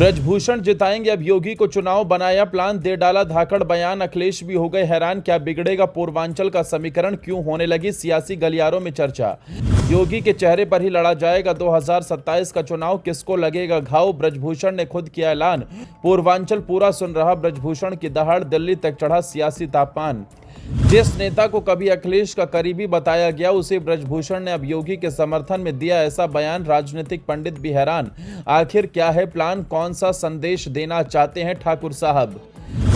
ब्रजभूषण जिताएंगे अब योगी को चुनाव, बनाया प्लान, दे डाला धाकड़ बयान, अखिलेश भी हो गए हैरान, क्या बिगड़ेगा पूर्वांचल का समीकरण, क्यों होने लगी सियासी गलियारों में चर्चा। योगी के चेहरे पर ही लड़ा जाएगा 2027 का चुनाव, किसको लगेगा घाव, ब्रजभूषण ने खुद किया ऐलान। पूर्वांचल पूरा सुन रहा ब्रजभूषण की दहाड़, दिल्ली तक चढ़ा सियासी तापमान। जिस नेता को कभी अखिलेश का करीबी बताया गया, उसे ब्रजभूषण ने अब योगी के समर्थन में दिया ऐसा बयान, राजनीतिक पंडित भी हैरान। आखिर क्या है प्लान, कौन सा संदेश देना चाहते हैं ठाकुर साहब।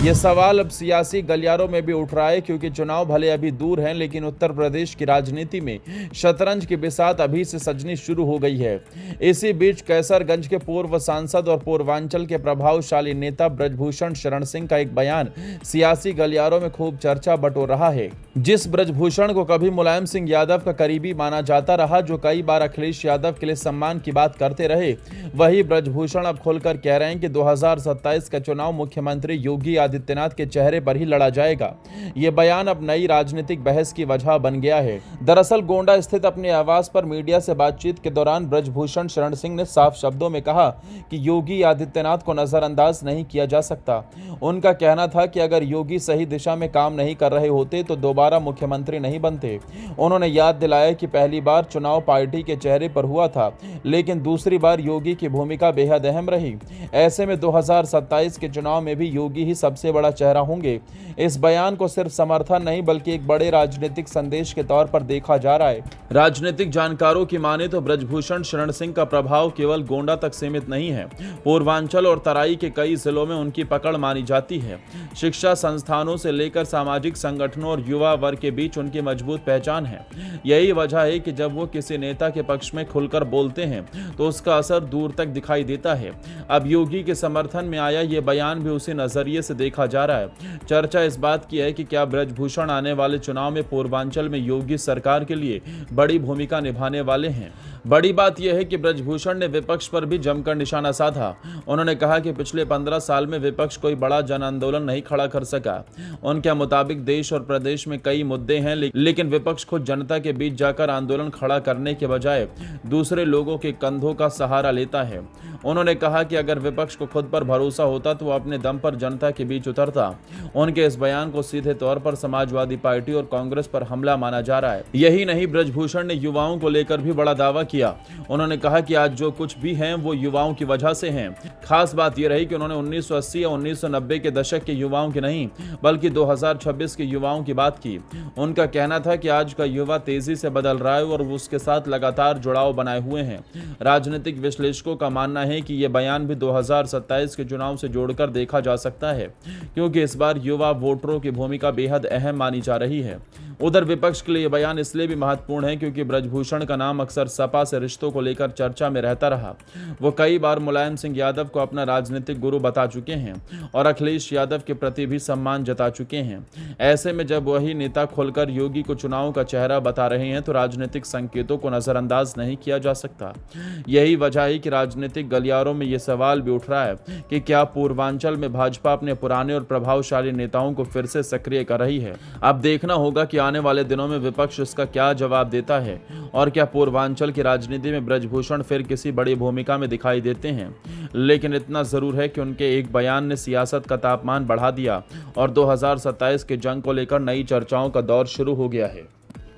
ये सवाल अब सियासी गलियारों में भी उठ रहा है, क्योंकि चुनाव भले अभी दूर हैं, लेकिन उत्तर प्रदेश की राजनीति में शतरंज की बिसात अभी से सजनी शुरू हो गई है। इसी बीच कैसरगंज के पूर्व सांसद और पूर्वांचल के प्रभावशाली नेता ब्रजभूषण शरण सिंह का एक बयान सियासी गलियारों में खूब चर्चा बटोर रहा है। जिस ब्रजभूषण को कभी मुलायम सिंह यादव का करीबी माना जाता रहा, जो कई बार अखिलेश यादव के लिए सम्मान की बात करते रहे, वही ब्रजभूषण अब खुलकर कह रहे हैं कि 2027 का चुनाव मुख्यमंत्री योगी आदित्यनाथ के चेहरे पर ही लड़ा जाएगा। ये बयान अब नई राजनीतिक बहस की वजह बन गया है। दरअसल गोंडा स्थित अपने आवास पर मीडिया से बातचीत के दौरान ब्रजभूषण शरण सिंह ने साफ शब्दों में कहा कि योगी आदित्यनाथ को नजरअंदाज नहीं किया जा सकता। उनका कहना था कि अगर योगी सही दिशा में काम नहीं कर रहे होते तो दोबारा मुख्यमंत्री नहीं बनते। उन्होंने याद दिलाया कि पहली बार चुनाव पार्टी के चेहरे पर हुआ था, लेकिन दूसरी बार योगी की भूमिका बेहद अहम रही। ऐसे में 2027 के चुनाव में भी योगी ही सबसे बड़ा चेहरा होंगे। इस बयान को सिर्फ समर्थन नहीं बल्कि एक बड़े राजनीतिक संदेश के तौर पर देखा जा रहा है। राजनीतिक जानकारों की माने तो ब्रजभूषण शरण सिंह का प्रभाव केवल गोंडा तक सीमित नहीं है। पूर्वांचल और तराई के कई जिलों में उनकी पकड़ मानी जाती है। शिक्षा संस्थानों से लेकर सामाजिक संगठनों और युवा वर्ग के बीच उनकी मजबूत पहचान है। यही वजह है कि जब वो किसी नेता के पक्ष में खुलकर बोलते हैं तो उसका असर दूर तक दिखाई देता है। अब योगी के समर्थन में आया ये बयान भी उसी नजरिए से देखा जा रहा है। चर्चा इस बात की है कि क्या ब्रजभूषण आने वाले चुनाव में पूर्वांचल में योगी सरकार के लिए बड़ी भूमिका निभाने वाले हैं। बड़ी बात यह है कि ब्रजभूषण ने विपक्ष पर भी जमकर निशाना साधा। उन्होंने कहा कि पिछले 15 साल में विपक्ष कोई बड़ा जन आंदोलन नहीं खड़ा कर सका। उनके मुताबिक देश और प्रदेश में कई मुद्दे हैं, लेकिन विपक्ष खुद जनता के बीच जाकर आंदोलन खड़ा करने के बजाय दूसरे लोगों के कंधों का सहारा लेता है। उन्होंने कहा कि अगर विपक्ष को खुद पर भरोसा होता तो वो अपने दम पर जनता के बीच उतरता। उनके इस बयान को सीधे तौर पर समाजवादी पार्टी और कांग्रेस पर हमला माना जा रहा है। यही नहीं, ब्रजभूषण ने युवाओं को लेकर भी बड़ा दावा किया। उन्होंने कहा कि आज जो कुछ भी हैं वो युवाओं की वजह से हैं। खास बात यह रही कि उन्होंने 1980 या 1990 के दशक के युवाओं की नहीं बल्कि 2026 के युवाओं की बात की। उनका कहना था कि आज का युवा तेजी से बदल रहा है और उसके साथ लगातार जुड़ाव बनाए हुए हैं। राजनीतिक विश्लेषकों का मानना है कि यह बयान भी 2027 के चुनाव से जोड़कर देखा जा सकता है, क्योंकि इस बार युवा वोटरों की भूमिका बेहद अहम मानी जा रही है। उधर विपक्ष के लिए यह बयान इसलिए भी महत्वपूर्ण है क्योंकि ब्रजभूषण का नाम अक्सर सपा से रिश्तों को लेकर चर्चा में रहता रहा। वो कई बार मुलायम सिंह यादव को अपना राजनीतिक गुरु बता चुके हैं और अखिलेश यादव के प्रति भी सम्मान जता चुके हैं। ऐसे में जब वही नेता खुलकर योगी को चुनाव का चेहरा बता रहे हैं तो राजनीतिक संकेतों को नजरअंदाज नहीं किया जा सकता। यही वजह है कि राजनीतिक गलियारों में यह सवाल भी उठ रहा है कि क्या पूर्वांचल में भाजपा अपने पुराने और प्रभावशाली नेताओं को फिर से सक्रिय कर रही है। अब देखना होगा कि आने वाले दिनों में विपक्ष इसका क्या जवाब देता है और क्या पूर्वांचल की राजनीति में ब्रजभूषण फिर किसी बड़ी भूमिका में दिखाई देते हैं। लेकिन इतना जरूर है कि उनके एक बयान ने सियासत का तापमान बढ़ा दिया और 2027 के जंग को लेकर नई चर्चाओं का दौर शुरू हो गया है।